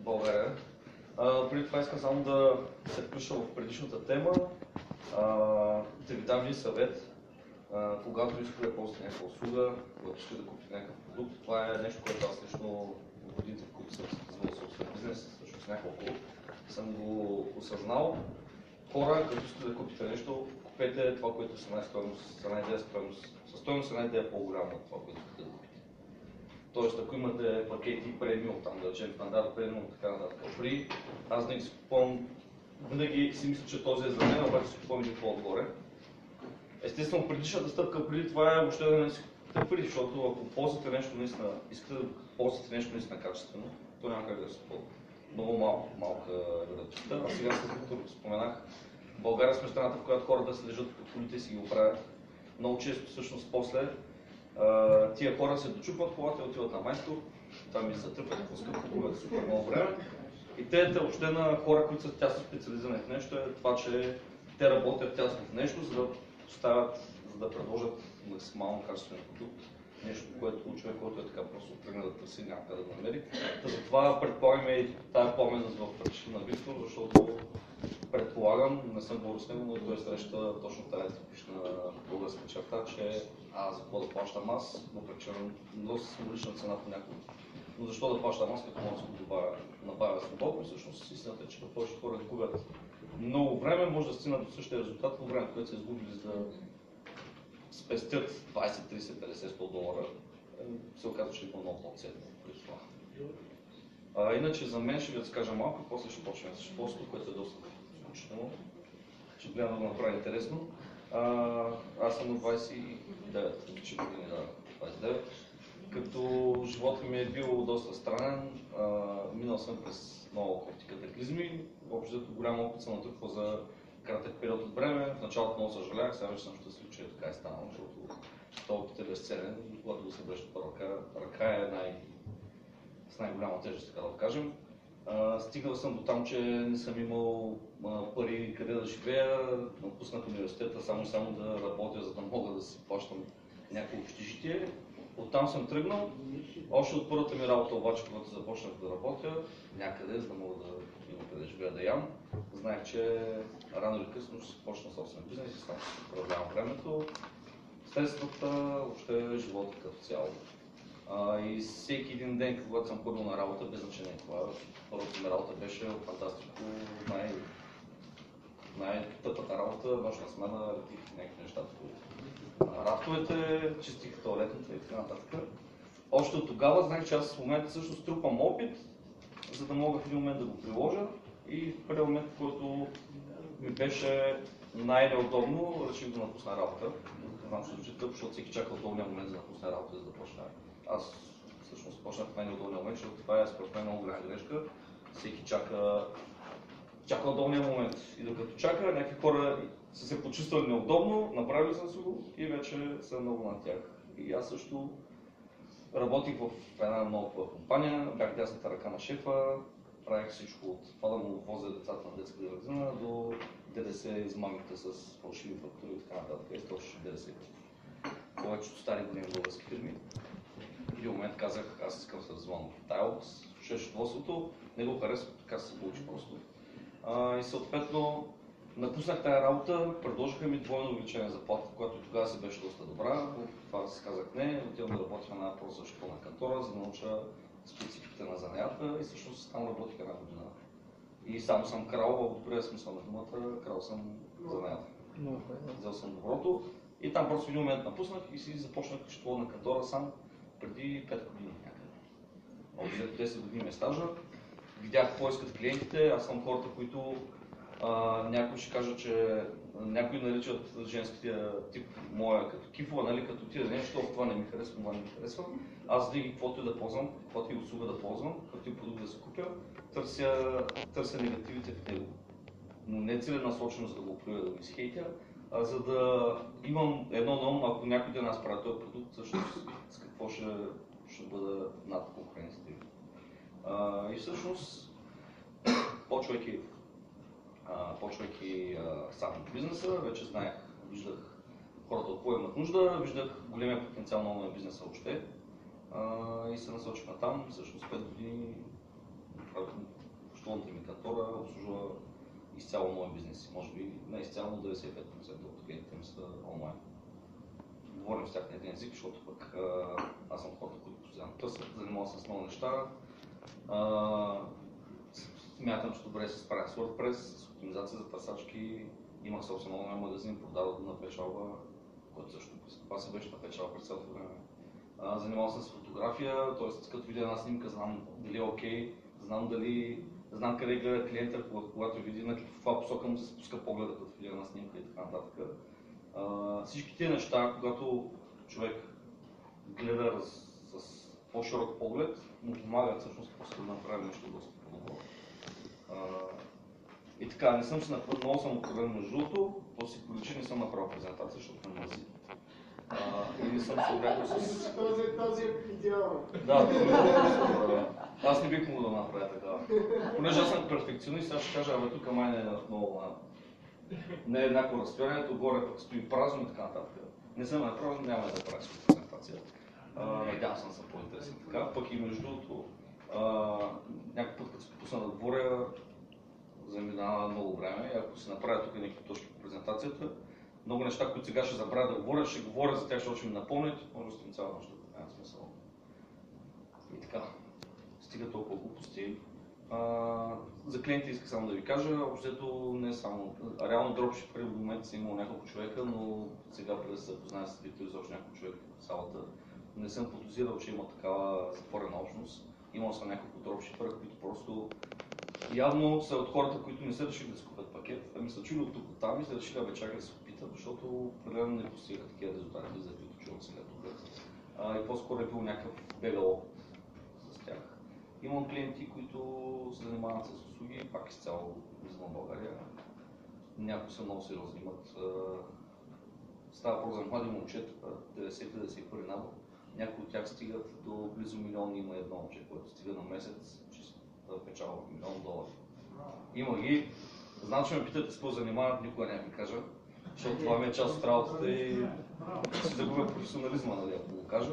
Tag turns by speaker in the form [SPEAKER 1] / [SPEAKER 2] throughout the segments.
[SPEAKER 1] България. Преди това искам само да се включа в предишната тема, да ви дам един съвет. Когато искате да ползвате някаква услуга, когато искате да купите някакъв продукт, това е нещо, което аз лично в годините, в които съм развил собствен бизнес, всъщност няколко, съм го осъзнал. Хора, като искате да купите нещо, купете това, което са със стойност една идея по-голяма от това, което искате да купите. Тоест, ако имате пакети премиум, там да речем стандарт премиум, така нататък. Аз винаги си мисля, че този е за мен, обаче си купувам един по-отгоре. Естествено, предишната стъпка преди това е въобще да не си купите пари, защото ако ползвате нещо наистина, искате да ползвате нещо наистина качествено, то няма как да се ползва. Много малка вероятността. А сега, както споменах, в България сме страната, в която хората се лежат по колите и си ги оправят. Много често, всъщност, после тия хора се дочупват колата и отиват на майстор, там и се затръпват по скъпо, губят супер много време. Идеята въобще на хора, които са тясно специализирани в нещо, е това, че те работят тясно в нещо, за да предложат максимално качествен продукт. Нещо, което човек, който е така просто тръгне да търси, няма къде да намери. Затова предполагаме и тази пламенност в пръчето на Виктор, защото предполагам, не съм говорил с него, но той среща точно тази типична българска черта, че за какво да плащам аз, въпреки че доста символична цена понякога. Но защо да плащам аз, като мога да се набавя свободно? Всъщност истината е, че повечето хора губят много време, може да стигнат до същия резултат по време, което са изгубили за да спестят 20, 30, 50, 100 долара. Се оказва, че има много по-ценно при това. Иначе за мен ще ви разкажа малко, после ще почнем с шефовството, което е доста скучно. Ще гледам да го направя интересно. Аз съм на 29, че години да 29. Като живота ми е бил доста странен, минал съм през много кофти катаклизми. Въобще голям опит съм натрупвал за кратък период от време. В началото много съжалях, сега вече съм щастлив, че така е станало, защото този опит е безценен и когато го се връща по ръка е с най-голяма тежест, така да кажем. Стигал съм до там, че не съм имал пари къде да живея, напуснах университета само да работя, за да мога да си плащам някакво общежитие. Оттам съм тръгнал. Още от първата ми работа, обаче, когато започнах да работя някъде, за да мога да имам къде да живея да ям, знаех, че рано или късно ще започна собствен бизнес и само ще управлявам времето, средствата, въобще живота като цяло. И всеки един ден, когато съм ходил на работа, без значение това, първата ми работа беше фантастико, най-тъпата работа, нощна смена, редих някакви неща по рафтовете, чистих тоалетната и така нататък. Още от тогава знаех, че аз в момента също трупам опит, за да мога в един момент да го приложа и в първият момент, в който ми беше най-неудобно, реших да напусна работа. Не знам, че звучи тъп, защото всеки чака удобния момент за да напусна работа, за да почна. Аз всъщност почнах в най-неудобния момент, защото това е според мен много голяма грешка. Всеки чака удобния момент. И докато чака, някакви хора са се почувствали неудобно, направили съм си го и вече съм много на тях. И аз също работих в една много хубава компания, бях дясната ръка на шефа, правих всичко от това да му возя децата на детска градина до ДДС измамите с фалшиви фактури и така нататък. Източваше ДДС. Повечето стари години български фирми. В един момент казах, аз искам да се развивам в тайл, с счетоводството, не го харесвах, така се получи просто. И съответно напуснах тази работа, предложиха ми двойно увеличение заплата, която тогава си беше доста добра, но това си казах не, отивам да работя в една просто счетоводна кантора, за да науча спецификите на занаята и всъщност там работих една година. И само съм крал, в добрия смисъл на думата, крал съм занаята. Взел съм доброто и там просто в един момент напуснах и си започнах счетоводна кантора сам преди 5 години някъде. Общо 10 години ме стажа. Видях какво искат клиентите, аз съм хората, които някои ще кажат, че някои наричат женския тип моя като кифова, нали, като ти да нещо, това не ми харесва, това не ми харесва. Аз винаги каквото и да ползвам, каквото и услуга да ползвам, каквото и продукт да се купя, търся негативите в него. Но не целенасочено, за да го плюя, да го изхейтя, а за да имам едно на ум, ако някой ден аз правя този продукт, всъщност с какво ще бъда над конкуренцията. И всъщност, почвайки сам бизнеса, вече знаех, виждах хората от кого имат нужда, виждах големия потенциал на онлайн бизнеса въобще и се насочих на там. Всъщност 5 години съществуването ми кантора обслужва изцяло моя бизнес. Може би не изцяло, но 95% от клиентите ми са онлайн. Говорим с тях на един език, защото пък аз съм хората, които постоянно търсят, занимавам се с много неща. Смятам, че добре се справя с WordPress, с оптимизация за търсачки. Имах собствен онлайн магазин, продавах на печалба, който също това се беше на печалба през цялото време. Занимавам се с фотография, т.е. като видя една снимка, знам дали е окей, знам къде гледа клиента, когато види на каква посока му се спуска погледа, като види една снимка и така нататък. Всички тези неща, когато човек гледа с по-широк поглед, му помагат всъщност после да направи нещо доста по-добро. И така, не съм се направил, много съм откровен между другото, то си приличи, не съм направил презентация, защото ме мързи. Или съм се облякал с...
[SPEAKER 2] Тази е идеална.
[SPEAKER 1] Да, аз не бих могъл да направя такава. Понеже аз съм перфекционист, аз ще кажа, абе тук май не е много не е еднакво разстоянието, горе пък стои празно и така нататък. Не съм направил, няма да правя с презентация. Надявам се да съм по-интересен така. Пък и между другото, някой път като се пусна да говоря, заминава много време и ако се направя тук някакви точки по презентацията, много неща, които сега ще забравя да говоря, ще говоря за тях, защото ще ми напомнят, може да сте цяла нощ, няма смисъл. И така, стига толкова глупости. За клиенти иска само да ви кажа, общото не е само, реално дропшипъри в момента са имало няколко човека, но сега преди да се запозная с Виктор изобщо няколко човека в салата, не съм подозирал, че има такава затворена общност. Имал съм няколко дропшипъра, които просто явно са от хората, които не са решили да си купят пакет, ами са чули от тук от там и са решили да чакат да се опитат, защото определено не постигаха такива резултати, за които чувам сега тук. И по-скоро е бил някакъв бегал опит с тях. Имам клиенти, които се занимават с услуги, пак изцяло извън България. Някои са много сериозни, имат. Става въпрос за млади момчета, 90-91 набор. Някои от тях стигат до близо милион, има едно момче, което стига на месец, да печава $1 милион. Има ги. Знам, че ме питате с какво занимават, никога няма ви кажа, защото това ми е част от работата и си загубя професионализма, нали, ако го кажа.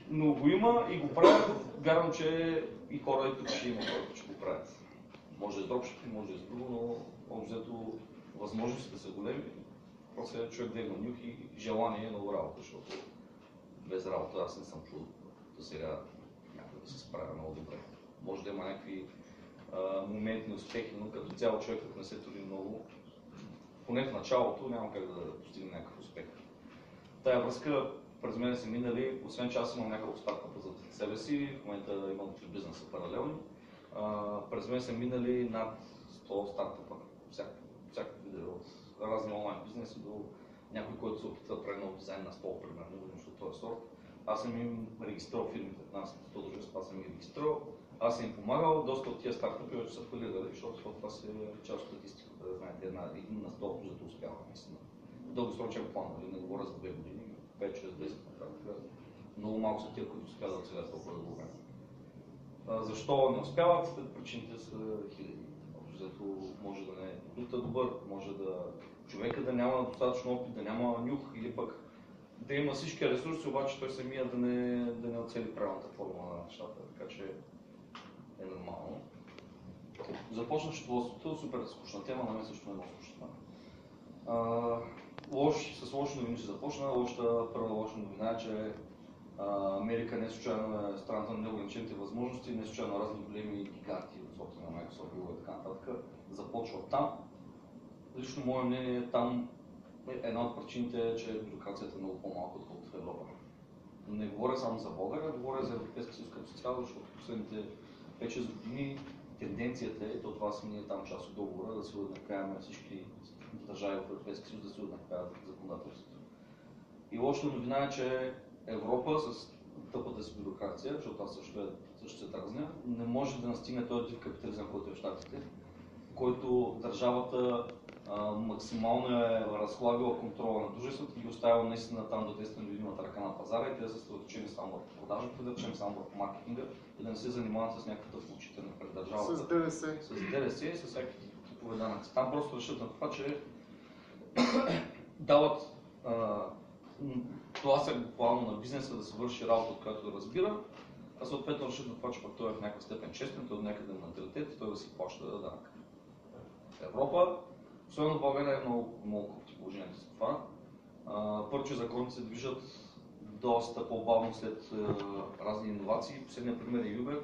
[SPEAKER 1] Но го има и го правят, вярвам, че и хора и тук ще има хора, че го правят. Може да е дропшипинг, може да е с друго, но общо възможностите са големи. Просто човек да има нюх и желание на работа, защото без работа аз не съм чул до сега някой да се справя много добре. Може да има някакви моментни успехи, но като цяло човек, ако не се труди много, поне в началото няма как да постигне някакъв успех. Тая връзка през мен са минали, освен че аз имам няколко стартъпа за себе си, в момента имам 3 бизнеса паралелни, през мен са минали над 100 стартъпа, всякакви от разни онлайн бизнеси до някой, който се опитва да прави нов дизайн на стол, примерно, нещо от този сорт. Аз съм им регистрирал фирмите, нас аз съм ги регистрирал, аз съм им помагал, доста от тия стартъпи вече са фалирали, защото това се част от статистиката, да знаете, един на 100 за да успява наистина. Дългосрочен план, не говоря за 2 години, 5 чрез 10 нататък. Много малко са тия, които успяват от сега толкова дълго време. Защо не успяват? Причините са хиляди. Защото може да не е продуктът добър, може да човека да няма достатъчно опит, да няма нюх или пък да има всички ресурси, обаче той самия да не оцели правилната формула на нещата, така че е нормално. Започна счетоводството, супер скучна тема, на мен също е много скучна. С лоши новини ще започна. Първа лоша новина е, че Америка не случайно е страната на неограничените възможности, не случайно разни големи гиганти от сорта на Microsoft, Google и така нататък започват там. Лично мое мнение там една от причините е, че бюрокрацията е много по-малко отколкото в Европа. Не говоря само за България, говоря за Европейския съюз като цяло, защото в последните 5-6 години тенденцията е, това са ние там част от договора, да се уеднаквяваме всички държави в Европейския съюз, да се уеднаквяват законодателството. И лошата новина е, че Европа с тъпата си бюрокрация, защото аз също се дразня, не може да настигне този тип капитализъм, който е в Щатите, който държавата максимално е разхлабила контрола на дружеството и ги оставила наистина там да тестват невидимата ръка на пазара и те са съсредоточени само върху продажата, да речем само върху маркетинга и да не се занимават с някакъв отчитане пред държавата.
[SPEAKER 2] С ДДС.
[SPEAKER 1] С ДДС и с всякакви типове данъци. Там просто решат на това, че дават тласък буквално на бизнеса да се върши работа, от която да разбира, а съответно решат на това, че пък той е в някаква степен честен, той е някъде менталитет и той да си плаща данък. В Европа, особено в България е много крупти положението с това. Първо, че законите се движат доста по-бавно след разни иновации. Последният пример е Uber.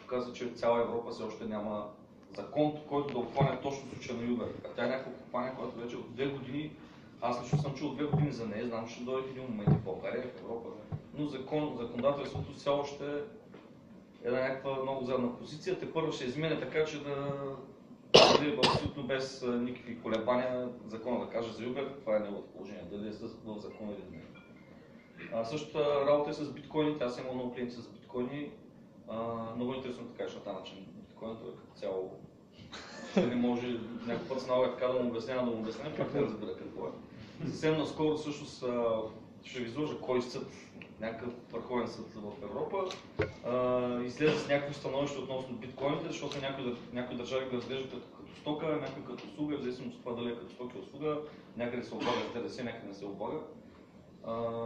[SPEAKER 1] Показва, че в цяла Европа все още няма закон, който да обхване точно случая на Uber. А тя е някаква компания, която вече от 2 години, аз лично съм чул 2 години за нея, знам, че ще дойде в един момент в България, в Европа. Но законодателството все още е на някаква много задна позиция. Те първо ще изменя така, че да бъде абсолютно без никакви колебания закона да каже за Uber, това е неговото положение, дали е в закона или не. Същата работа е с биткоините, аз имам много клиенти с биткоини. Много интересно така е данъчен биткоин, той като цяло не може някой път се налага така да му обясня, пак не разбира какво е. Съвсем наскоро всъщност ще ви изложа кой съд, някакъв върховен съд в Европа, излезе с някакво становище относно биткоините, защото някои държави го разглеждат като стока, някои като услуга, в зависимост от това дали е като стока и услуга, някъде се облага с ДДС, някъде не се облага.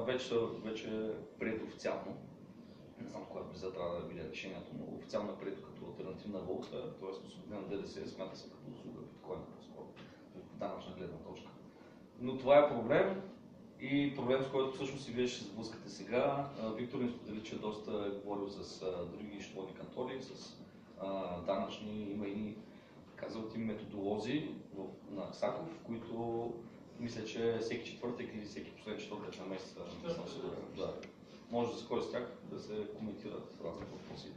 [SPEAKER 1] Вече е прието официално. Не знам кога близа трябва да видя решението, но официално е прието като алтернативна валута, т.е. освободена ДДС, смята се като услуга биткоина по-скоро, от данъчна гледна точка. Но това е проблем и проблем, с който всъщност и вие ще се сблъскате сега. Виктор ни сподели, че доста е говорил с други счетоводни кантори, с данъчни, има и казват им методолози на Саков, които мисля, че всеки четвъртък или всеки последен четвъртък на месеца може да се ходи с тях, да се коментират разни въпроси.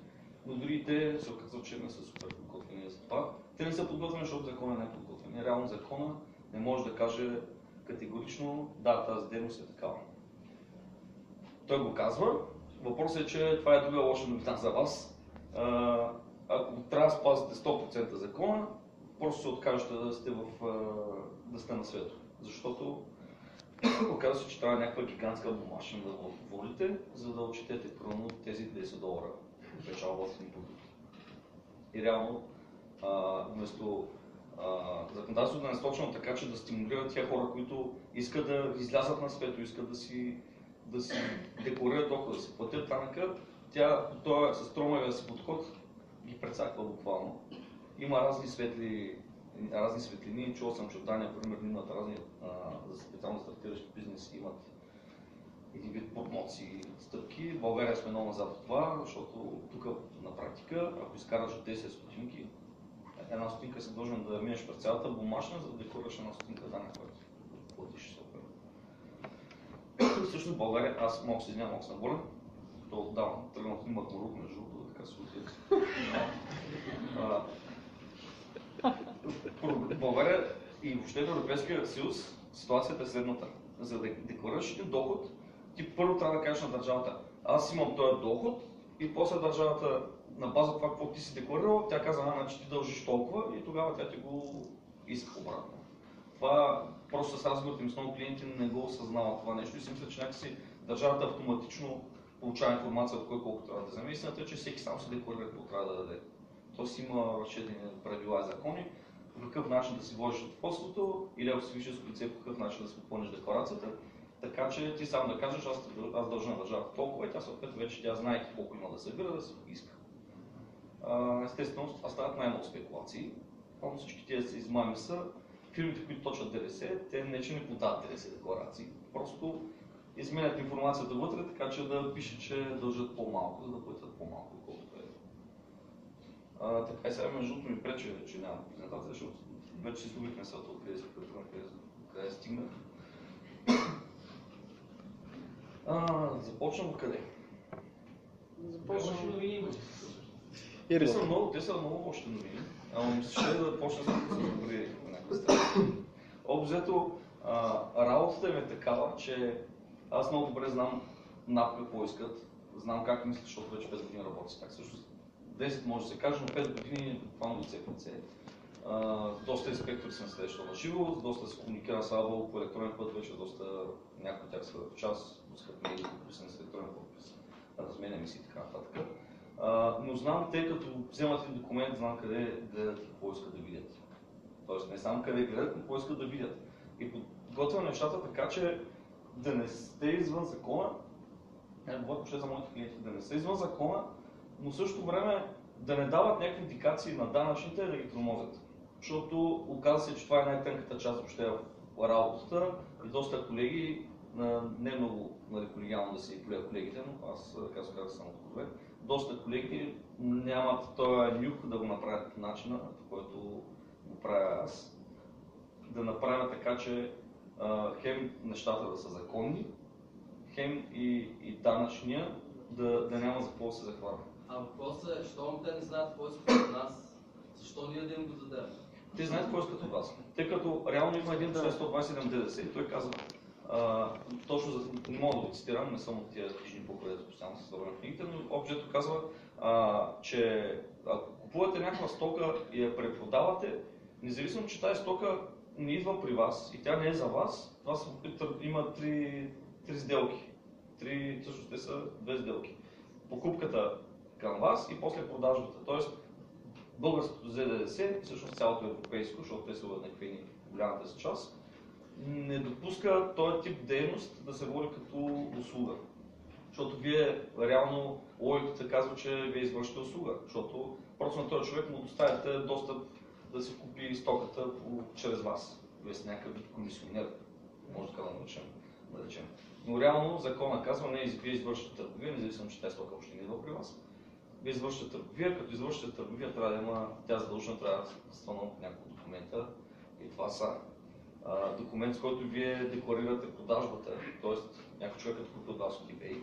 [SPEAKER 1] Но дори те се оказват, че не са супер подготвени за това. Те не са подготвени, защото закона не е подготвен. Реално закона не може да каже категорично, да, тази дейност е такава. Той го казва. Въпросът е, че това е друга лоша новина за вас. Ако трябва да спазите 100% закона, просто се откажете да сте на свето. Защото оказва се, че трябва някаква гигантска бумажна да водите, за да отчетете примерно тези $10 печалба от един продукт. И реално, вместо законодателството да не е насочено така, че да стимулира тия хора, които искат да излязат на свето, искат да си декларират дохода, да си платят данъка, тя с тромавия си подход ги прецаква буквално. Има разни светлини. Чувал съм, че от Дания, примерно, имат разни за специално стартиращи бизнеси, имат един вид промоции, стъпки. В България сме много назад от това, защото тук на практика, ако изкараш 10 стотинки, една стотинка си должен да минеш през цялата бумажна, за да декларираш една стотинка данък, който платиш супер. Всъщност в България, аз мога да се извиня, малко съм болен, то отдавам, тръгнах от Махмурук, между другото, така се отиде. В България и въобще в Европейския съюз ситуацията е следната. За да декларираш един доход, ти първо трябва да кажеш на държавата, аз имам този доход и после държавата на база това, какво ти си декларирал, тя каза, значи ти дължиш толкова и тогава тя ти го иска обратно. Това просто с разговорите ми с много клиенти не го осъзнава това нещо и си мисля, че някакси държавата автоматично получава информация от кой колко трябва да вземе. Истината е, че всеки сам се декларира какво трябва да даде. Тоест има разчетени правила и закони, по какъв начин да си вложиш счетоводството или ако си физическо лице, по какъв начин да си попълниш декларацията. Така че ти сам да кажеш, аз дължа на държавата толкова и тя съответно вече тя знае колко има да събира, да си го иска. Естествено, това стават най-много спекулации. Само всички тези измами са фирмите, които точат ДДС, те не че не подават ДДС декларации. Просто изменят информацията вътре, така че да пише, че дължат по-малко, за да платят по-малко, колкото е. Така и сега между другото ми пречи, че нямам презентация, защото вече си изгубих месата откъде къде стигнах. Започвам откъде?
[SPEAKER 2] Започвам новини.
[SPEAKER 1] Те са много още новини, ама мисля, ще да почна с добри на някаква страна. Обзето, работата ми е такава, че аз много добре знам НАП какво искат, знам как мисля, защото вече 5 години работя с тях. Всъщност 10 може да се каже, но 5 години буквално лице в лице. Доста инспектори съм следващал на живо, доста се комуникира с АБО по електронен път, вече някои от тях са в час, пускат мейли, подписани с електронен подпис, разменяме си и така нататък. Но знам, те като вземат един документ, знам къде гледат и какво искат да видят. Тоест не само къде гледат, но какво искат да видят. И подготвям нещата така, че да не сте извън закона, говоря въобще за моите клиенти, да не сте извън закона, но в същото време да не дават някакви индикации на данъчните да ги тормозят. Защото оказва се, че това е най-тънката част въобще в работата и доста колеги, не е много колегиално да се полеят колегите, но аз казвам само от колег, доста колеги нямат този нюх да го направят по начина, по който го правя аз. Да направя така, че хем нещата да са законни, хем и данъчния да няма за какво да се захвана.
[SPEAKER 3] А въпросът е, щом те не знаят какво искат от нас, защо ние да им го зададем?
[SPEAKER 1] Те знаят какво искат от вас. Тъй като реално има един член 127 ДДС и той казва, точно не мога да го цитирам, не съм от тия хищни по-където постоянно се събирам в книгите, но общото казва, че ако купувате някаква стока и я препродавате, независимо, че тази стока не идва при вас и тя не е за вас, това има три сделки. Всъщност те са две сделки. Покупката към вас и после продажбата. Тоест, българското ЗДДС, всъщност цялото европейско, защото те са уеднаквени в голямата си част, не допуска този тип дейност да се води като услуга. Защото вие реално, логиката казва, че вие извършите услуга, защото просто на този човек му доставяте достъп да си купи стоката чрез вас. Вие сте някакъв комисионер, може така да речем. Но реално закона казва, не, вие извършите търговия, независимо, че тази стока въобще не идва при вас. Вие извършите търговия, като извършите търговия, трябва да има, тя задължително трябва да се от няколко документа и това са документ, с който вие декларирате продажбата, т.е. някой човек като купи от вас от eBay,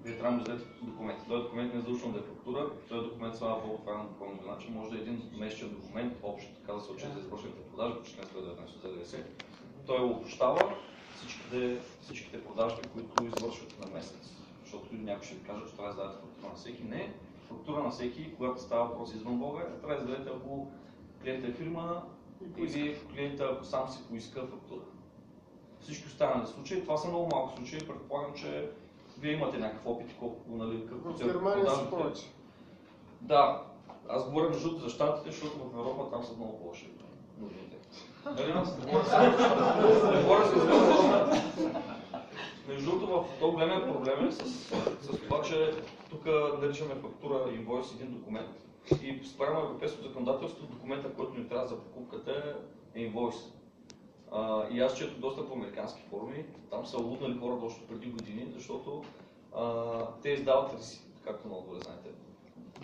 [SPEAKER 1] вие трябва да вземете документ. Този документ не е задължително да е фактура, този документ слава Богу, това е на допълнителен начин, може да е един месечен документ, общо така да се отчете за извършените продажби, по член 119 от ЗДДС. Той обобщава всичките продажби, които извършвате на месец. Защото някой ще ви каже, че трябва да издадете фактура на всеки. Не, фактура на всеки, когато става въпрос извън България, трябва да издадете, ако клиентът е фирма или клиентът, ако сам си поиска фактура. Всички останали случаи, това са много малко случаи, предполагам, че вие имате някакъв опит, колко, нали, какво
[SPEAKER 2] в Германия са повече.
[SPEAKER 1] Да, аз говоря между другото за щатите, защото в Европа там са много по-лоши новините. Между другото, в този големия проблем е с това, че тук наричаме фактура инвойс един документ. И спрямо европейското законодателство, документа, който ни трябва за покупката е инвойс. И аз чето доста по американски форуми, там са луднали хора още преди години, защото те издават ресипт, както много добре знаете.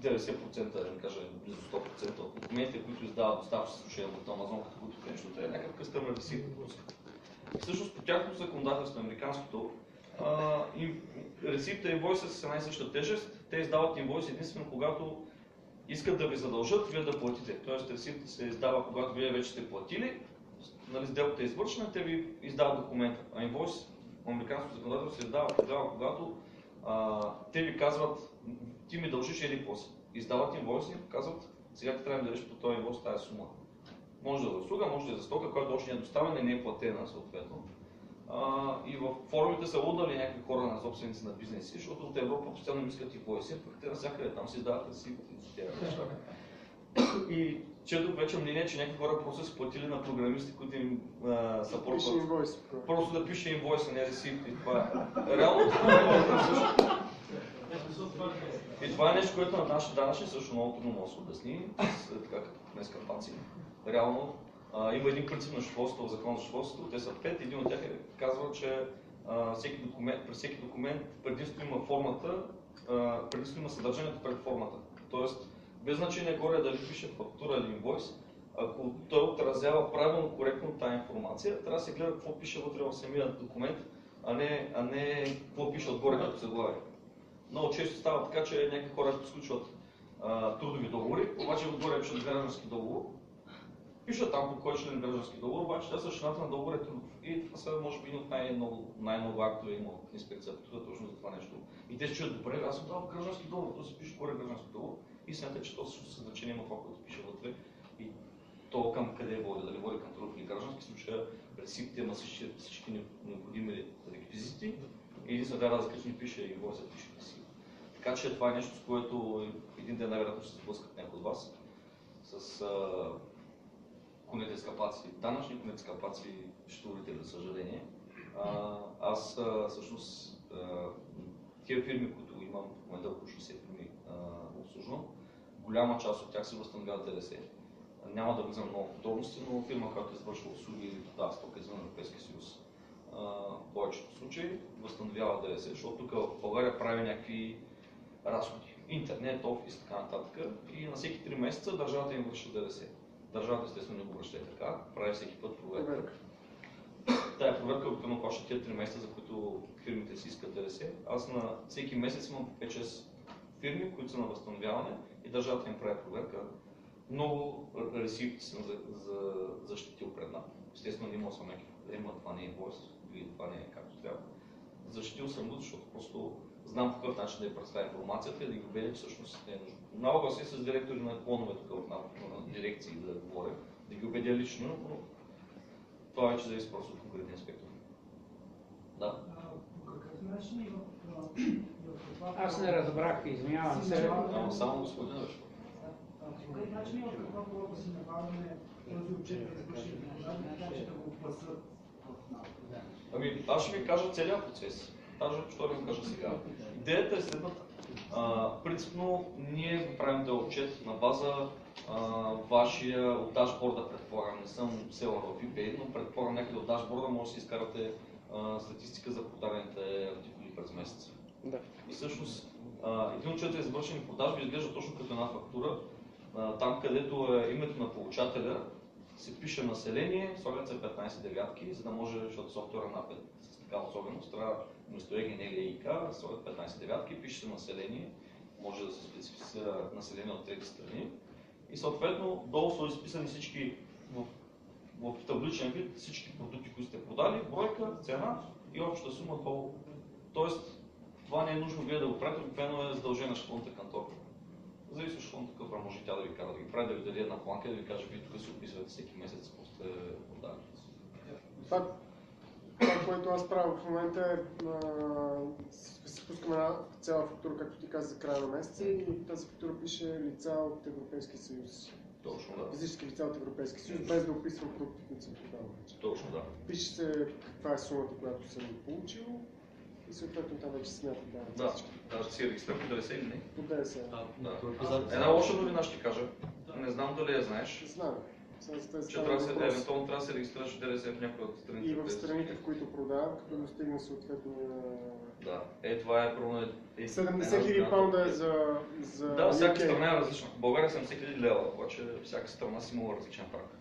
[SPEAKER 1] 90%, да не кажа близо 100% от документите, които издават доставчици случая от Амазон, като които нещо, е някакъв къстъмър ресипт. Всъщност по тяхното законодателство, американското, ресипта и инвойса са с една и съща тежест. Те издават инвойс единствено когато искат да ви задължат вие да платите. Тоест ресипта се издава, когато вие вече сте платили, нали, сделката е извършена, те ви издават документа. А инвойс, американското законодателство се издава тогава, когато те ви казват, ти ми дължиш еди какво си. Издават инвойс и казват, сега ти трябва да дадеш по този инвойс тази сума. Може да е за услуга, може да е за стока, която още не е доставена и не е платена съответно. И в форумите са луднали някакви хора на собственици на бизнеси, защото от Европа постоянно искат инвойси, пък те навсякъде там си издават ресипти за тези неща. И четох вече мнение, че някакви хора просто са платили на програмисти, които им съпортват. Просто да пише инвойс, а не ресипт и това е. Реално това е също. И това е нещо, което на нашите данъчни също много трудно може да се обясни, така като днес кампанции. Реално има един принцип на счетоводството в закон за счетоводството, те са 5, един от тях казва, че при всеки документ предимство има формата, предимство има съдържанието пред формата. Тоест, без значение горе дали пише фактура или инвойс, ако той отразява правилно, коректно тази информация, трябва да се гледа какво пише вътре в самия документ, а не какво пише отгоре като заглавие. Много често става така, че някакви хора сключват трудови договори, обаче отгоре пишат граждански договор. Пишат там по кой член граждански договор, обаче тя същината на договор е трудов. И това са може би един от най-много актове има в инспекция по труда точно за това нещо. И те се чуят, добре, аз съм дал граждански договор, то се пише горе граждански договор и смятате, че то също значение има това, което пише вътре. И то към къде води, дали води към трудов или граждански случая, рецептите има всички необходими реквизити и единствено трябва да разкрити пише и инвойсът пише рецепт. Така че това е нещо, с което един ден най-вероятно ще се сблъскат някой от вас. С конете скапаци, данъчни конете скапаци, счетоводители, за съжаление. Аз всъщност тия фирми, които имам в момента около 60 фирми голяма част от тях се възстановяват ДДС. Няма да влизам много в подробности, но фирма, която извършва услуги или продава стока извън Европейския съюз, в повечето случаи възстановява ДДС, защото тук в България прави някакви разходи. Интернет, офис, така нататък. И на всеки 3 месеца държавата им връща ДДС. Държавата естествено не го връща така, прави всеки път проверка. Тая проверка обикновено плаща тия 3 месеца, за които фирмите си искат ДДС. Аз на всеки месец имам 5-6 фирми, които са на възстановяване и държавата им прави проверка. Много ресипти съм защитил пред нас. Естествено не имал съм някакви проблеми, това не е инвойс или това не е както трябва. Защитил съм го, защото просто знам по какъв начин да я представя информацията и да ги убедя, че всъщност не е нужно. Налага се с директори на клонове тук на дирекции да говоря, да ги убедя лично, но това вече зависи просто от конкретния инспектор. Да.
[SPEAKER 4] По какъв начин
[SPEAKER 5] Аз не разбрах, извинявам се.
[SPEAKER 1] Само господин беше.
[SPEAKER 4] По какъв начин и в каква форма си набавяме този отчет за извършените продажби, така че да го пласат в НАП?
[SPEAKER 1] Ами, аз ще ви кажа целият процес. Даже що да ви кажа сега. Идеята е следната. Принципно ние го правим да отчет на база вашия от дашборда, предполагам. Не съм селър в eBay, но предполагам някъде от дашборда може да си изкарате статистика за продадените артикули през месеца.
[SPEAKER 6] Да.
[SPEAKER 1] И всъщност един отчет за извършени продажби изглежда точно като една фактура. Там, където е името на получателя, се пише население, слагат се 15 девятки, за да може, защото софтуера на с такава особеност, трябва вместо ЕГН или ИК, да слагат 15 девятки, пише се население, може да се специфицира население от трети страни. И съответно, долу са изписани всички в табличен вид, всички продукти, които сте продали, бройка, цена и общата сума долу. Тоест, това не е нужно вие да го правите, обикновено е задължена школната кантора. Зависи от школната кантора, може и тя да ви кара да ги прави, да ви даде една планка и да ви каже, вие тук се описвате всеки месец, какво сте продали.
[SPEAKER 2] Това, което аз правя в момента е си пускаме една цяла фактура, както ти каза, за края на месеца и тази фактура пише лица от Европейския съюз.
[SPEAKER 1] Точно, да.
[SPEAKER 2] Физически лица от Европейския съюз, без да описвам продукти, които съм продавал вече.
[SPEAKER 1] Точно, да.
[SPEAKER 2] Пише се каква е сумата, която съм получил и съответно там вече смятам да.
[SPEAKER 1] Да, ще си регистрирам по 90 или не?
[SPEAKER 2] По 50.
[SPEAKER 1] Да. Една лоша новина ще ти кажа. Не знам дали я знаеш.
[SPEAKER 2] Знам.
[SPEAKER 1] Че евентуално трябва да се регистрираш ДДС в някои от страните.
[SPEAKER 2] И в страните, в които продавам, като достигна съответно.
[SPEAKER 1] Да, това е първо.
[SPEAKER 2] 70 хиляди паунда е за.
[SPEAKER 1] Да, всяка страна е различна. В България 70 хиляди лева, обаче всяка страна си има различен прак.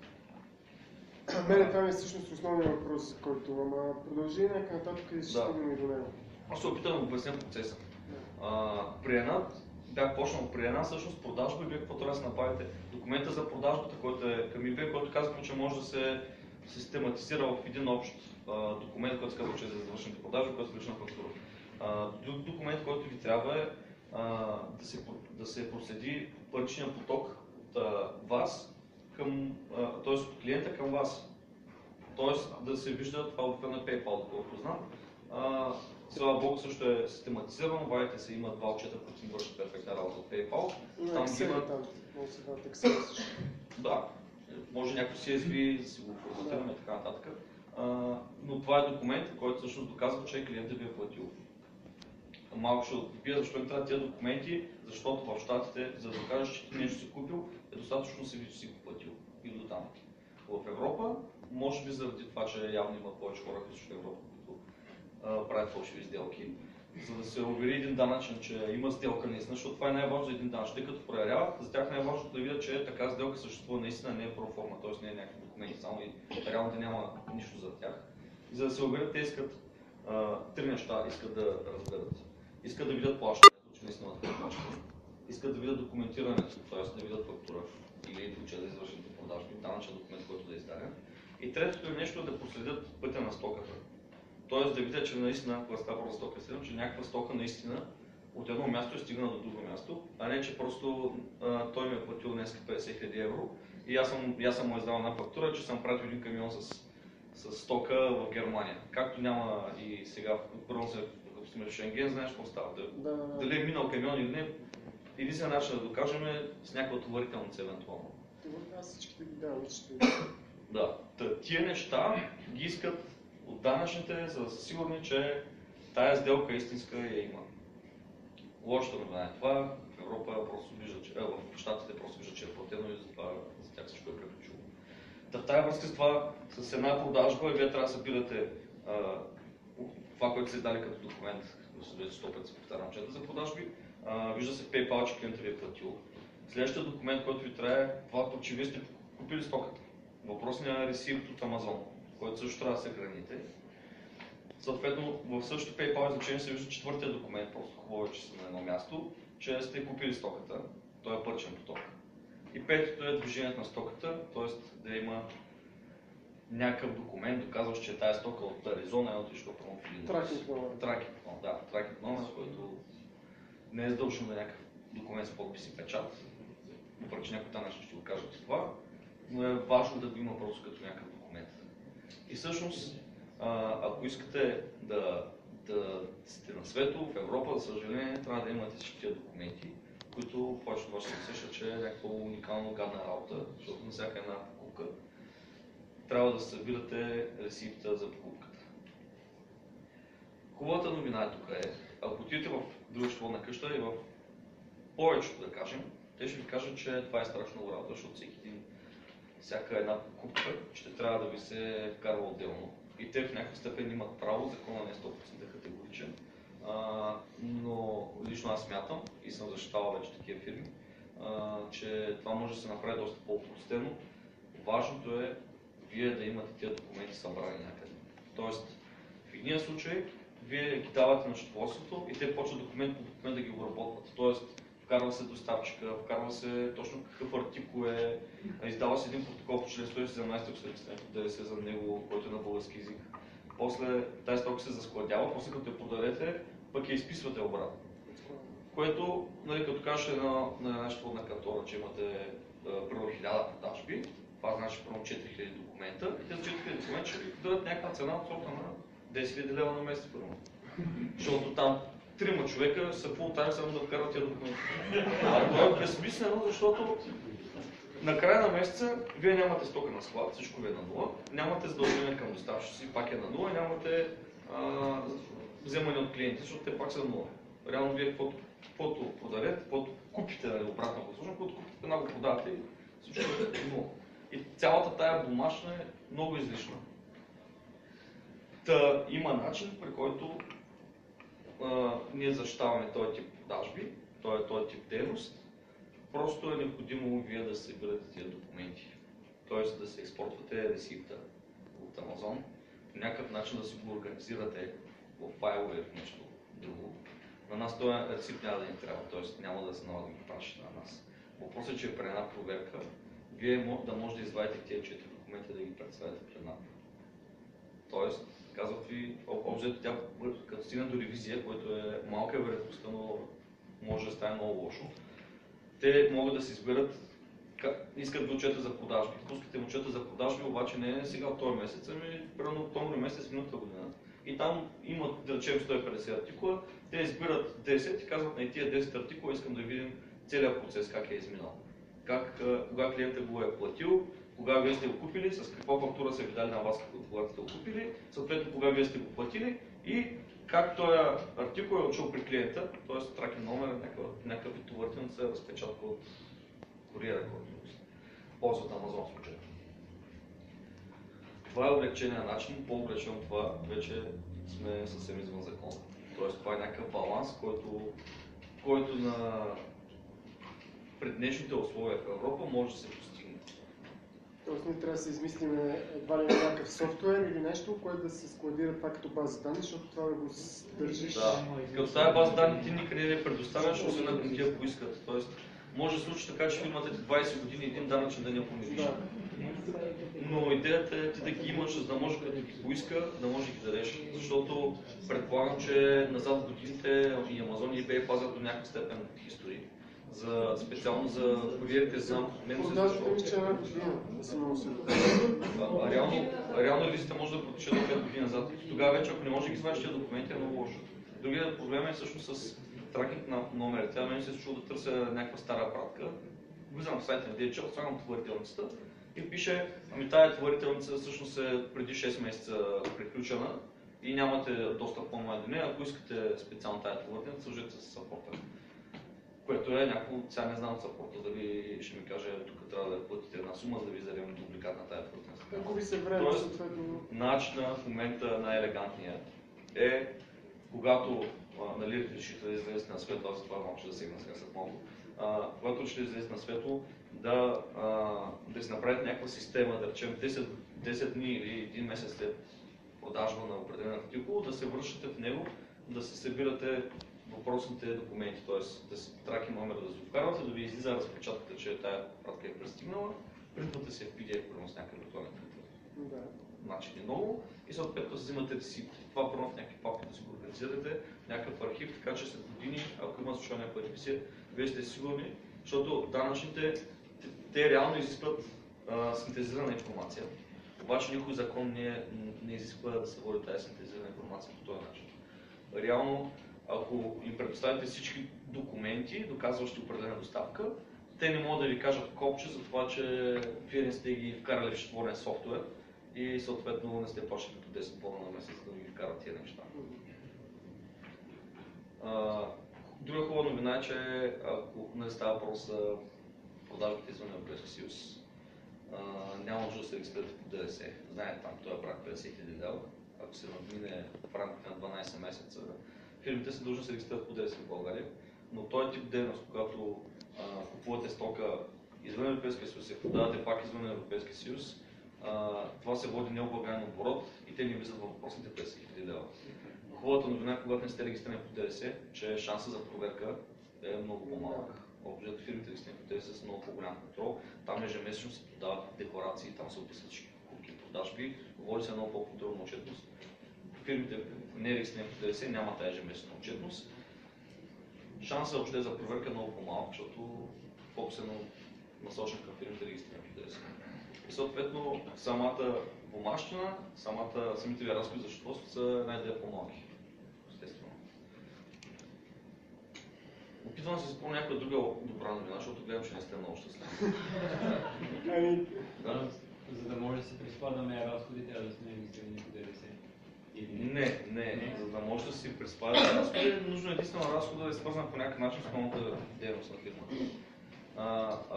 [SPEAKER 2] Мене това е всъщност основният въпрос, който продължи някак нататък и ще стигнем и до него.
[SPEAKER 1] Аз се опитам да го обясня процеса. При една, бях почнал при една всъщност продажба и вие какво трябва да се направите? Документа за продажбата, който е към eBay, който казахме, че може да се систематизира в един общ документ, който се казва, че е за завършените продажби, който е лична фактура. Друг документ, който ви трябва е да се проследи паричния поток от вас към, т.е. от клиента към вас. Т.е. да се вижда това в на PayPal, доколкото знам. Слава Богу също е систематизирано, вадите се има два отчета, които си вършат перфектна работа от PayPal.
[SPEAKER 2] Там има може да се дадат Excel също. Да,
[SPEAKER 1] може някой CSV да си го форматираме и така нататък. Но това е документ, който всъщност доказва, че клиентът ви е платил. Малко ще отпия защо им трябва тези документи, защото в Щатите, за да докажеш, че ти нещо си купил, е достатъчно си си го платил. И до там. В Европа, може би заради това, че явно има повече хора в Европа, които правят фалшиви сделки, за да се увери един данъчен, че има сделка наистина, защото това е най-важно за един данъчен. Тъй като проверяват, за тях най-важно да видят, че така сделка съществува наистина, не е проформа, т.е. не е някакви документи, само и реално да няма нищо за тях. И за да се уверят, те искат три неща искат да разберат. Искат да видят плащането, че наистина това плащане. Искат да видят документирането, т.е. да видят фактура или отчет за извършените продажби, данъчен документ, който да издаря. И третото нещо е да проследят пътя на стоката. Тоест да видят, че наистина, когато става за стока, че някаква стока наистина от едно място е стигнала до друго място, а не че просто той ми е платил днес 50 000 евро и аз съм му издал една фактура, че съм пратил един камион с стока в Германия. Както няма и сега, първо се, като сме в Шенген, знаеш какво става. Дали е минал камион или не, единствен начин да докажем с някаква товарителница евентуално.
[SPEAKER 2] Аз всичките ги давам, ще.
[SPEAKER 1] Да, тия неща ги искат от данъчните, за да са сигурни, че тая сделка истинска я има. Лошото новина е това, в Европа просто вижда, че в щатите просто виждат, че е платено и затова за тях всичко е приключило. В тази връзка с това, с една продажба, вие трябва да събирате това, което сте дали като документ, да се дойде 100 пъти се повтарям чета за продажби, вижда се в PayPal, че клиентът ви е платил. Следващия документ, който ви трябва е това, че вие сте купили стоката. Въпросният ресивт от Amazon, който също трябва да съхраните. Съответно, в същото PayPal изречение се вижда четвъртия документ, просто хубаво е, че са на едно място, че сте купили стоката, той е пърчен поток. И петото е движението на стоката, т.е. да има някакъв документ, доказващ, че тази стока от Аризона е отишла в Илинойс.
[SPEAKER 2] Тракинг номер.
[SPEAKER 1] Тракинг номер, който не е задължен да е някакъв документ с подпис и печат. Въпреки че някой там ще го кажат това, но е важно да го има просто като някакъв документ. И всъщност, ако искате да сте на свето, в Европа, за съжаление, трябва да имате всички тия документи, които повечето вас се сещат, че е някаква уникално гадна работа, защото на всяка една покупка трябва да събирате ресипта за покупката. Хубавата новина тук е, ако отидете в дружество на къща и в повечето, да кажем, те ще ви кажат, че това е страшно много работа, защото всяка една покупка ще трябва да ви се вкарва отделно. И те в някаква степен имат право, закона не е 100% категоричен, но лично аз смятам и съм защитавал вече такива фирми, че това може да се направи доста по-простено. Важното е вие да имате тези документи събрани някъде. Тоест, в едния случай, вие ги давате на счетоводството и те почват документ по документ да ги обработват. Тоест, вкарва се доставчика, вкарва се точно какъв артикул е, издава се един протокол по член 117, ако се регистрирате ДДС за него, който е на български език. После тази стока се заскладява, после като я продадете, пък я изписвате обратно. Което, нали, като кажеш на една счетоводна кантора, че имате примерно 1000 продажби, това значи примерно 4000 документа, и тези 4000 документа ще ви дадат някаква цена от сорта на 10 000 лева на месец, примерно. Защото там 3 човека са фултайм само да вкарват тия документи. А това е безсмислено, защото на края на месеца вие нямате стока на склад, всичко ви е на нула, нямате задължение към доставчици, пак е на нула, нямате вземане от клиенти, защото те пак са на нула. Реално вие каквото продадете, каквото купите, нали, обратно го слушам, каквото купите, една го продавате и всичко е нула. И цялата тая бумажна е много излишна. Та има начин, при който ние защитаваме този тип продажби, този тип дейност. Просто е необходимо вие да събирате тия документи. Т.е. да се експортвате ресипта от Amazon, по някакъв начин да си го организирате в файлове или в нещо друго. На нас този ресипт няма да ни трябва, т.е. няма да се налага да ги пращате на нас. Въпросът е, че при една проверка вие да може да извадите тези 4 документа да ги представите пред НАП. Тоест, казват ви, обзето тя, като стигне до ревизия, което е малка вероятността, но може да стане много лошо. Те могат да се изберат, искат да отчета за продажби. Пускате им отчета за продажби, обаче не е сега от този месец, ами примерно октомври месец миналата година. И там имат, да речем, 150 артикула, те избират 10 и казват на тия 10 артикула, искам да видим целият процес, как е изминал. Кога клиентът го е платил, кога вие сте го купили, с каква фактура са ви дали на вас, когато сте го купили, съответно кога вие сте го платили и как този артикул е отшъл при клиента, т.е. тракинг номер, някакъв вид товарителница, разпечатка от куриера, който ползват Amazon в случая. Това е облегчения начин, по-облегчен от това вече сме съвсем извън закон. Т.е. това е някакъв баланс, който на пред днешните условия в Европа може да се постигне.
[SPEAKER 2] Тоест ние трябва да се измислим едва ли някакъв софтуер или нещо, което да се складира това като база данни, защото това да го държиш.
[SPEAKER 1] Да, като тази база данни ти никъде не предоставяш, освен ако не ти я поискат. Тоест, може да случи така, че фирмата ти 20 години един данъчен да не понижиш.
[SPEAKER 2] Да.
[SPEAKER 1] Но идеята е ти да ги имаш, за да може като ги поиска, да може да ги дадеш. Защото предполагам, че назад в годините и Amazon и eBay пазят до някаква степен истории. Специално за куриерите знам.
[SPEAKER 2] Продажбата ми, че една година да се много
[SPEAKER 1] реално ревизията може да протече до 5 години назад. Тогава вече, ако не може да ги извадиш тези документи, е много лошо. Другият проблем е всъщност с тракинг на номерите. Тя мен се е случило да търся някаква стара пратка. Влизам в сайта на DHL, слагам товарителницата и пише, ами тая товарителница всъщност е преди 6 месеца приключена и нямате достъп по-онлайн до нея. Ако искате специално тая товарителница, служете с саппорта. което е някакво, сега не знам от сапорта дали ще ми каже, тук трябва да платите една сума, за да ви зарем дубликат на тая платна.
[SPEAKER 2] Губи се време,
[SPEAKER 1] Тоест,
[SPEAKER 2] съответно.
[SPEAKER 1] начинът в момента най-елегантният е, когато нали, решите да излезете на светло, аз за това малко ще засегна сега след малко, когато ще излезете на светло, да си направите някаква система, да речем 10 дни или един месец след продажба на определен артикул, да се връщате в него, да се събирате въпросните документи, т.е. да си траки номера, да се вкарвате, да ви излиза разпечатката, че тая пратка е пристигнала, принтвате се в PDF, примерно с някакъв електронен принтер.
[SPEAKER 2] Да.
[SPEAKER 1] Начин е много и съответно взимате ресипт. Това първо в някакви папки да си го организирате, някакъв архив, така че след години, ако има случайно някаква ревизия, вие сте сигурни, защото данъчните, те реално изискват синтезирана информация. Обаче никой закон не изисква да се води тази синтезирана информация по този начин. Реално, ако им предоставите всички документи, доказващи определена доставка, те не могат да ви кажат копче за това, че вие не сте ги вкарали в счетоводен софтуер и съответно не сте плащали по 10 бона на месец, за да ви вкарат тия неща. Друга хубава новина е, че ако не става въпрос за продажбите извън Европейския съюз, няма нужда да се регистрирате по ДДС. Знаете, там този праг 50 000 лева. Ако се надмине в рамките на 12 месеца, фирмите са дължни да се регистрират по ДДС в България. Но този тип дейност, когато купувате стока извън Европейския съюз и продавате пак извън Европейския съюз, това се води необлагаем оборот и те ни влизат в въпросните 50 000 лева. Хубавата новина, когато не сте регистрирани по ДДС, че шанса за проверка е много по-малък. Общо фирмите регистрирани по ДДС с много по-голям контрол. Там ежемесечно се подават декларации, там се описват всички покупки, продажби, води се много по-контролна отчетност. Фирмите не регистрирани по ДДС няма тази ежемесечна отчетност. Шансът въобще за проверка е много по-малък, защото фокус е насочен към фирмите регистрирани по ДДС. И съответно самата бумащина, самите ви разходи за счетоводство са най-де по-малки. Естествено. Опитвам да се спомня някаква друга добра новина, защото гледам, че не сте много щастливи.
[SPEAKER 6] За да може да си приспадаме разходи, трябва да сме регистрирани по ДДС.
[SPEAKER 1] Не. За да може да си приспадате разходи, нужно единствено разхода да е свързан по някакъв начин с основната дейност на фирмата.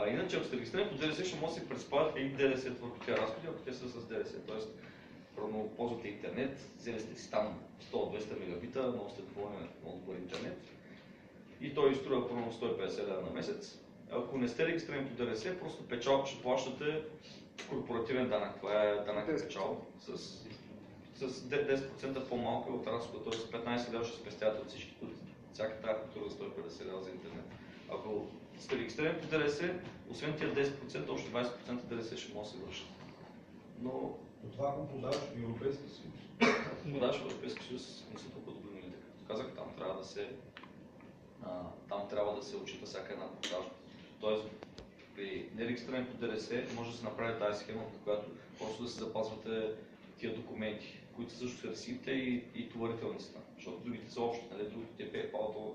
[SPEAKER 1] Иначе, ако сте регистрирани по ДДС, ще може да си приспадате и ДДС върху тези разходи, ако те са с ДДС. Тоест, първо ползвате интернет, взели сте си там 100-200 мегабита, много сте доволни от добър интернет и той изструва първо 150 лева на месец. Ако не сте регистрирани по ДДС, просто печалба ще плащате корпоративен данък. Това е данък на печалба с 10% по-малко от разхода, т.е. 15 лева ще спестявате от всички, всяка тази фактура за 150 лева за интернет. Ако сте регистрирани по ДДС, освен тия 10%, още 20% ДДС ще може да се вършат. Но
[SPEAKER 7] това ако продаваш в Европейския съюз.
[SPEAKER 1] Продаваш в Европейския съюз не са толкова добри новините. Както казах, там трябва да се отчита всяка една продажба. Тоест, при нерегистриране по ДДС може да се направи тази схема, по която просто да се запазвате тия документи, които също са ресипите и товарителницата. Защото другите са общи, нали? Другите PayPal,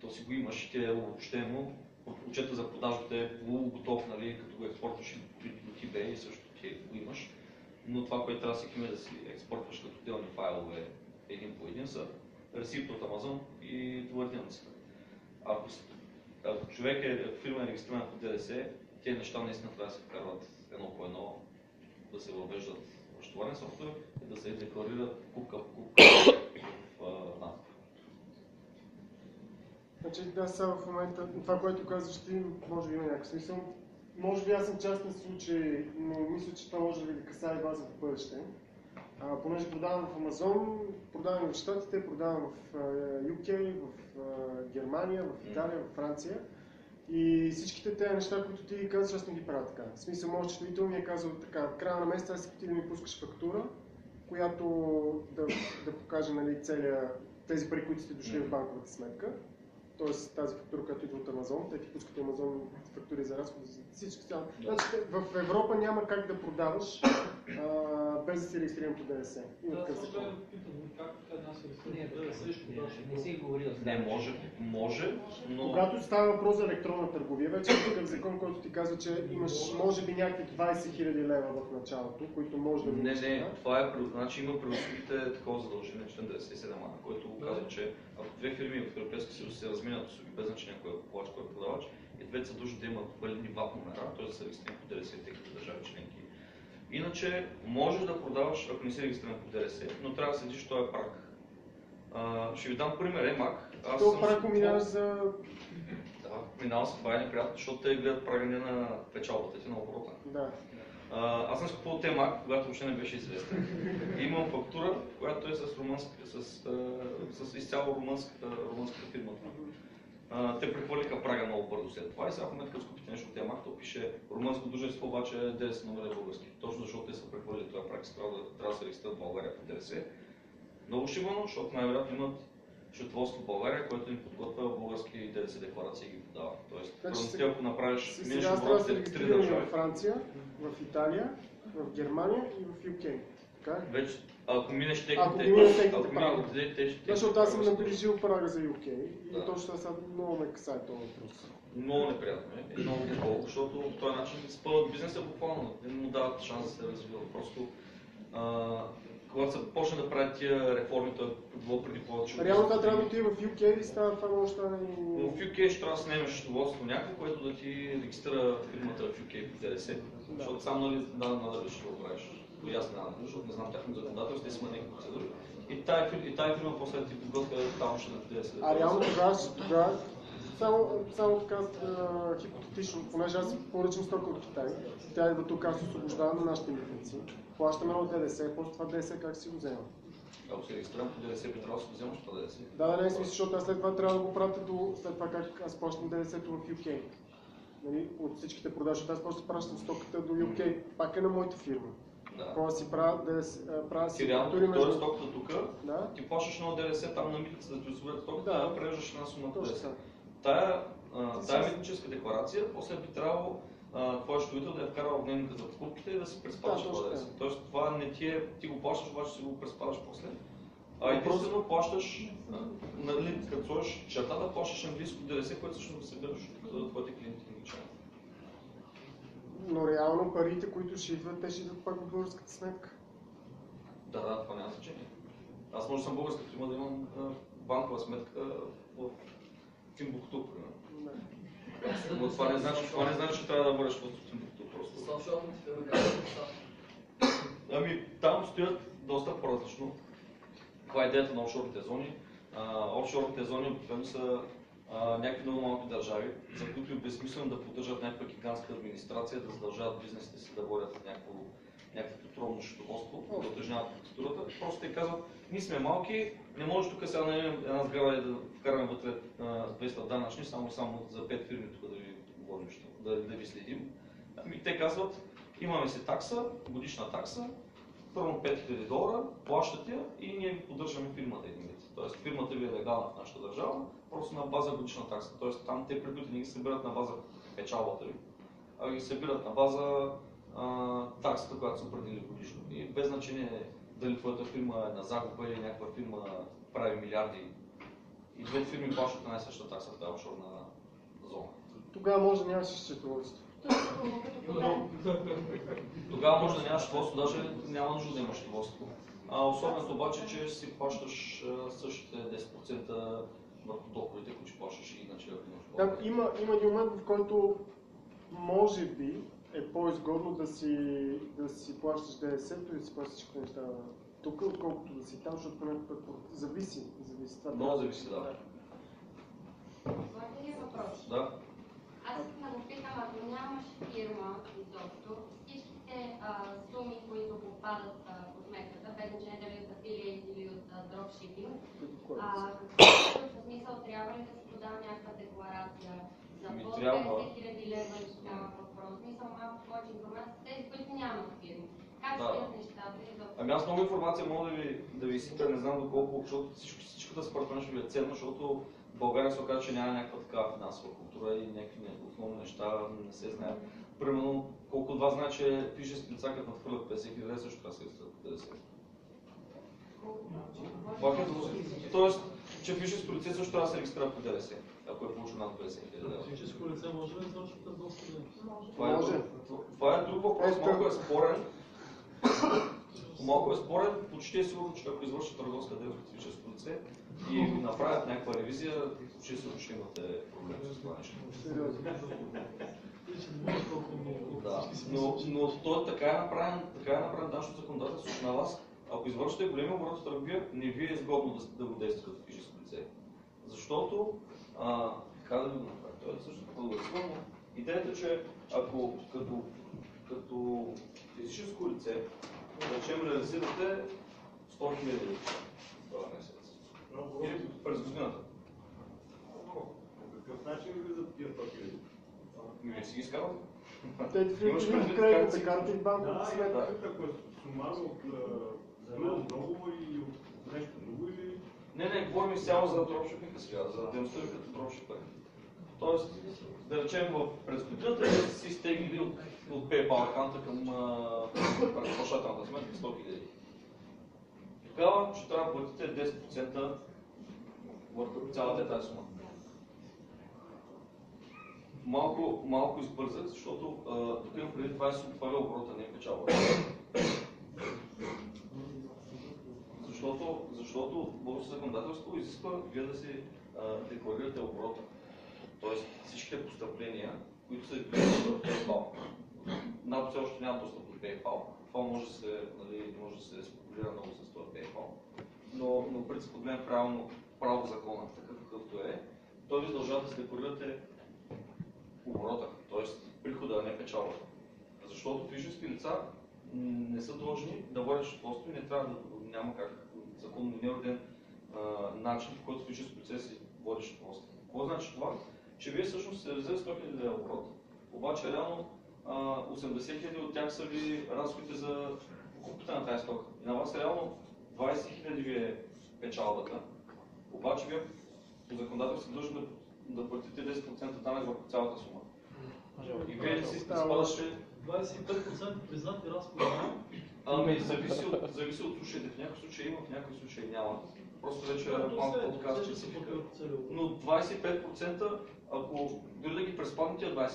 [SPEAKER 1] то си го имаш и ти е обобщено. Отчета за продажбата е полуготов, нали? Като го експортваш от eBay и също ти го имаш. Но това, което трябва да си да си експортваш като отделни файлове един по един са ресипт от Amazon и товарителницата. Ако човек фирма е регистрирана по ДДС, тези неща наистина трябва да се вкарват едно по едно, да се въвеждат в счетоводен софтуер и да се декларират покупка по покупка в НАП.
[SPEAKER 2] Значи да, сега в момента, това, което казваш ти, може би има някакъв смисъл. Може би аз съм частен случай, но мисля, че това може да ви касае вас в бъдеще. Понеже продавам в Amazon, продавам в Щатите, продавам в UK, в Германия, в Италия, в Франция. И всичките тези неща, които ти казваш, аз не ги правя така. В смисъл, може счетоводител ми е казал така, в края на месеца аз ти да ми пускаш фактура, която да покаже, нали, тези пари, които сте дошли в банковата сметка. Тоест тази фактура, която идва от Amazon, те ти пускат Amazon фактури за разходи за всички. Значи, в Европа няма как да продаваш без да си регистриран по ДДС. Има такъв закон.
[SPEAKER 5] Не си говорил.
[SPEAKER 1] Не, може, но...
[SPEAKER 2] Когато става въпрос за електронна търговия, вече е такъв закон, който ти казва, че имаш може би някакви 20 000 лева в началото, които може да
[SPEAKER 1] Не, това е, значи има при услугите такова задължение, член 97, който казва, че ако две фирми в Европейския съюз се разменят услуги, без значение кой е купувач, кой е продавач, и двете са длъжни да имат валидни ВАП номера, т.е. да са регистрирани по ДДС в техните държави членки. Иначе можеш да продаваш, ако не си регистриран по ДДС, но трябва да следиш този праг. Ще ви дам пример, Емак.
[SPEAKER 2] То праг минаваш за...
[SPEAKER 1] Да, минава се, това е неприятно, защото те гледат прага не на печалбата ти, на оборота.
[SPEAKER 2] Да.
[SPEAKER 1] Аз съм скупил Емак, когато въобще не беше известен. И имам фактура, която е с изцяло румънската фирма. Те прехвърлиха прага много бързо след това и сега в момента като скупите нещо от Емак, то пише румънско дружество, обаче ДДС номер е български. Точно защото те са прехвърлили това праг, трябва да се регистрират в България по ДДС. Много шибано, защото най-вероятно имат счетоводство в България, което им подготвя български ДДС декларации и ги подава. Тоест, ти ако направиш минеш оборот след 3 държави.
[SPEAKER 2] В Франция, в Италия, в Германия и в UK. Така?
[SPEAKER 1] Вече, ако минеш
[SPEAKER 2] техните прага.
[SPEAKER 1] Защото
[SPEAKER 2] аз съм наближил прага за UK и точно сега много ме касае този въпрос.
[SPEAKER 1] Много неприятно е, много дебол, защото по този начин спъват бизнеса буквално, не му дават шанс да се развива. Просто когато се почне да правят тия реформи, той е било преди повече.
[SPEAKER 2] Реално това трябва да отиде в UK или става това може да не...
[SPEAKER 1] В UK ще трябва да снемеш счетоводство някакво, което да ти регистрира фирмата в UK по ДДС. Защото сам нали ще го правиш. И аз защото не знам тяхното законодателство, те си има някакви процедури. И тая фирма после ти подготвя там ще да ДДС.
[SPEAKER 2] А реално тогава само така хипотетично, понеже аз поръчам стока от Китай, тя идва тук, аз освобождавам на нашите митници, плащаме на ДДС, после това ДДС как си го взема?
[SPEAKER 1] Ако се регистрирам по ДДС, би трябвало да си вземаш това ДДС.
[SPEAKER 2] Да, не е смисъл, защото аз след това трябва да го пратя до след това как аз плащам ДДС-то в UK. Нали, от всичките продажи, аз просто пращам стоката до UK, пак е на моята фирма. Кога си правя си
[SPEAKER 1] фактури между... стоката тук,
[SPEAKER 2] да?
[SPEAKER 1] ти плащаш на ДДС там на митницата да ти освободят стоката, да превеждаш една сума ДДС. Тая митническа декларация, после би трябвало твой счетоводител да я вкарва в дневника за покупките и да си преспадаш това ДДС. Тоест това не ти го плащаш, обаче си го преспадаш после. Единствено плащаш, нали, като сложиш чертата, плащаш английско ДДС, което всъщност да събираш от твоите клиенти на начало.
[SPEAKER 2] Но реално парите, които ще идват, те ще идват пак в българската сметка.
[SPEAKER 1] Да, това няма значение. Аз може да съм българска фирма да имам банкова сметка в Тимбукту, примерно. Но това не значи, че трябва да бъдеш в Тимбукту просто.
[SPEAKER 3] С офшорните фирми как са?
[SPEAKER 1] Ами там стоят доста по-различно. Това е идеята на офшорните зони. Офшорните зони обикновено са някакви много малки държави, за които е безсмислено да поддържат някаква гигантска администрация, да задължават бизнесите си да водят някакво трудно счетоводство, да утежняват процедурата. Просто те казват, ние сме малки, не може тук сега на една сграда да вкараме вътре 200 данъчни, само за 5 фирми тук да ви говорим, да ви следим. Ами те казват, имаме си такса, годишна такса, първо $5000, плащате я и ние ви поддържаме фирмата един вид. Тоест фирмата ви е легална в нашата държава, просто на база годишна такса. Тоест там те приходи не ги събират на база печалбата ви, а ги събират на база таксата, която са определили годишно. И без значение дали твоята фирма е на загуба или някаква фирма прави милиарди. И двете фирми плащат една и съща такса в тази офшорна зона.
[SPEAKER 2] Тогава може да нямаш счетоводство.
[SPEAKER 1] Тогава може да нямаш счетоводство, даже няма нужда да имаш счетоводство. Особено обаче, че си плащаш същите 10% върху доходите, които ще плащаш и иначе ако имаш
[SPEAKER 2] плащане. Има един момент, в който може би е по-изгодно да си плащаш ДДС-то и да си плащаш всички неща тук, отколкото да си там, защото понякога зависи.
[SPEAKER 1] Много зависи, да.
[SPEAKER 8] Може ли въпрос?
[SPEAKER 1] Да.
[SPEAKER 8] Аз искам да го питам, ако нямаш фирма изобщо, всичките суми, които попадат по сметката, без значение дали от афилиейт или от дропшипинг, в смисъл трябва ли да се подава някаква декларация за под 50 000 лева, няма въпрос, смисъл малко повече информация, тези, които нямат фирма. Как стоят нещата?
[SPEAKER 1] Ами аз много информация мога да ви изсипя, не знам доколко, защото всичката според мен ще ви е ценно, защото в България се оказа, че няма някаква такава финансова култура и някакви основни неща не се знаят. Примерно, колко от вас знае, че физически лица, като надхвърлят 50 000 също трябва да се регистрират по ДДС. Тоест, че физическо лице също трябва да се регистрира по ДДС, ако е получил над 50 000 лева.
[SPEAKER 9] Физическо лице може ли да извършва търговска дейност?
[SPEAKER 1] Това е друг въпрос, малко е спорен. Малко е спорен, почти е сигурно, че ако извършат търговска дейност от физическо лице и направят някаква ревизия, почти сигурно ще имате проблем с това нещо. Да, но то така е направен данъчно законодателство на вас. Ако извършите големи обороти в търговия, не ви е изгодно да го действате като физическо лице. Защото, как да го направя? Това е също по-добре, но идеята е, че ако като физическо лице, да речем, реализирате 100 000 това месец. Или през годината.
[SPEAKER 7] По какъв начин влизат тия 100 000?
[SPEAKER 1] Вие си ги изкарвате.
[SPEAKER 2] Те ти в кредитната карта и банковата сметка.
[SPEAKER 7] Ако е сумарно от договор и от нещо друго или...
[SPEAKER 1] Не, говорим изцяло за дропшипинга сега, за дейността ви като дропшипър. Тоест, да речем, през годината си изтеглили от PayPal аккаунта към разплащателната сметка 100 000. Тогава ще трябва да платите 10% върху цялата тази сума. Малко избързах, защото тук имам преди това е оборота, не е печалба. Защото българското законодателство изисква вие да си декларирате оборота. Тоест всичките постъпления, които са изгледани в PayPal. НАП все още няма достъп до PayPal. Това може да се спекулира много с това PayPal. Но принцип гледам право закона, такъв какъвто е, той ви задължава да се декларирате оборота, т.е. прихода, а не печалбата. Защото физически лица не са длъжни да водят счетоводство и не трябва да няма как законно неуреден начин, в който физическо лице си води счетоводство. Какво значи това? Че вие всъщност сте взели 100 000 оборот, обаче реално 80 000 от тях са ви разходите за покупката на тази стока. И на вас реално 20 000 ви е печалбата, обаче вие по законодателство сте длъжни да платите 10% данък върху цялата сума. И вие си спадаше
[SPEAKER 9] 25% признати разходи.
[SPEAKER 1] зависи от случаите. В някои случаи има, в някои случаи няма. Просто вече малко по-така специфика. Но 25%, ако дори да ги преспаднете 25%,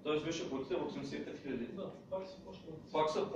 [SPEAKER 1] т.е. вие ще платите в 85 000.
[SPEAKER 9] Да, пак се почва.
[SPEAKER 1] Пак са